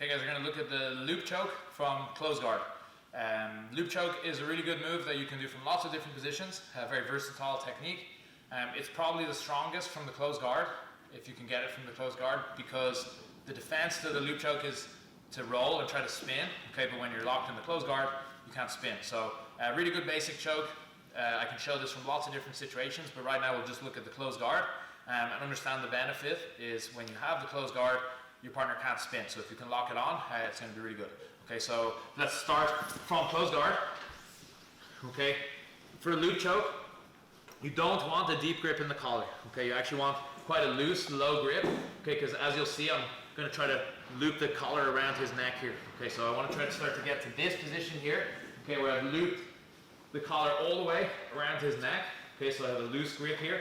Okay guys, we're going to look at the loop choke from close guard. Loop choke is a really good move that you can do from lots of different positions, a very versatile technique. It's probably the strongest from the close guard, if you can get it from the close guard, because the defense to the loop choke is to roll and try to spin, okay, but when you're locked in the close guard, you can't spin. So really good basic choke. I can show this from lots of different situations, but right now we'll just look at the close guard and understand the benefit is when you have the close guard, your partner can't spin. So if you can lock it on, it's going to be really good. Okay, so let's start from close guard. Okay, for a loop choke, you don't want a deep grip in the collar. Okay, you actually want quite a loose, low grip. Okay, because as you'll see, I'm going to try to loop the collar around his neck here. Okay, so I want to try to start to get to this position here. Okay, where I've looped the collar all the way around his neck. Okay, so I have a loose grip here.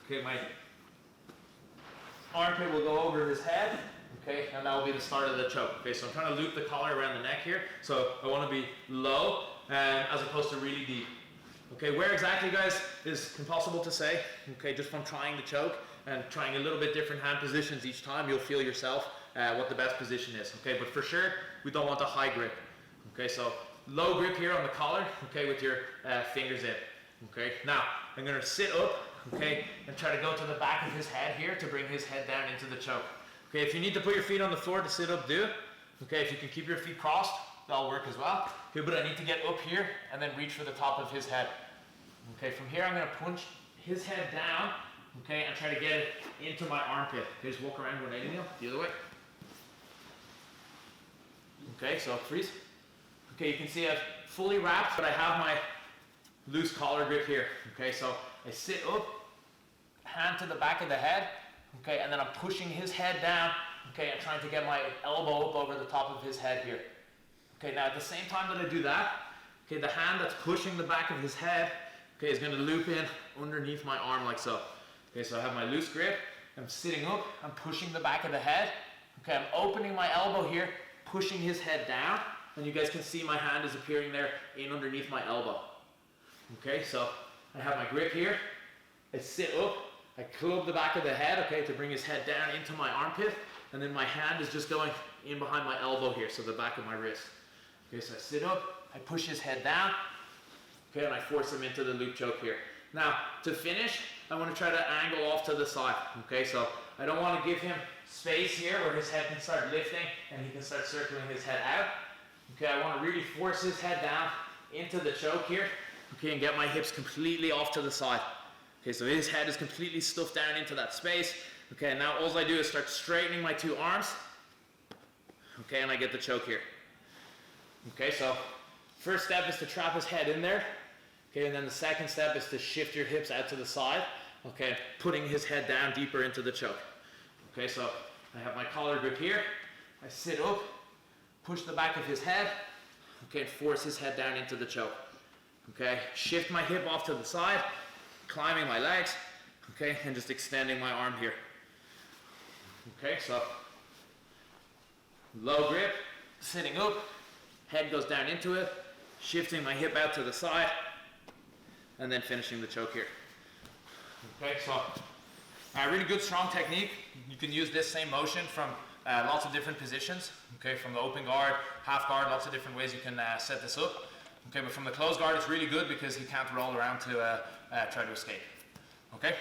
Okay, my armpit will go over his head. Okay, and that will be the start of the choke. Okay, so I'm trying to loop the collar around the neck here. So I want to be low as opposed to really deep. Okay, where exactly, guys, is impossible to say. Okay, just from trying the choke and trying a little bit different hand positions each time, you'll feel yourself what the best position is. Okay, but for sure, we don't want a high grip. Okay, so low grip here on the collar, okay, with your fingers in. Okay, now I'm going to sit up, okay, and try to go to the back of his head here to bring his head down into the choke. Okay, if you need to put your feet on the floor to sit up, do. Okay, if you can keep your feet crossed, that'll work as well. Okay, but I need to get up here and then reach for the top of his head. Okay, from here I'm going to punch his head down, okay, and try to get it into my armpit. Okay, just walk around 180 now, the other way. Okay, so freeze. Okay, you can see I've fully wrapped, but I have my loose collar grip here. Okay, so I sit up, hand to the back of the head, okay, and then I'm pushing his head down, okay, and trying to get my elbow up over the top of his head here. Okay, now at the same time that I do that, okay, the hand that's pushing the back of his head, okay, is going to loop in underneath my arm like so. Okay, so I have my loose grip, I'm sitting up, I'm pushing the back of the head, okay, I'm opening my elbow here, pushing his head down, and you guys can see my hand is appearing there in underneath my elbow. Okay, so I have my grip here, I sit up, I club the back of the head, okay, to bring his head down into my armpit, and then my hand is just going in behind my elbow here, so the back of my wrist. Okay, so I sit up, I push his head down, okay, and I force him into the loop choke here. Now, to finish, I want to try to angle off to the side, okay, so I don't want to give him space here where his head can start lifting and he can start circling his head out. Okay, I want to really force his head down into the choke here, okay, and get my hips completely off to the side. Okay, so his head is completely stuffed down into that space. Okay, and now all I do is start straightening my two arms. Okay, and I get the choke here. Okay, so first step is to trap his head in there. Okay, and then the second step is to shift your hips out to the side. Okay, putting his head down deeper into the choke. Okay, so I have my collar grip here. I sit up, push the back of his head. Okay, and force his head down into the choke. Okay, shift my hip off to the side, climbing my legs, okay, and just extending my arm here. Okay, so low grip, sitting up, head goes down into it, shifting my hip out to the side, and then finishing the choke here. Okay, so really good strong technique. You can use this same motion from lots of different positions, okay, from the open guard, half guard, lots of different ways you can set this up. Okay, but from the close guard, it's really good because he can't roll around to try to escape. Okay?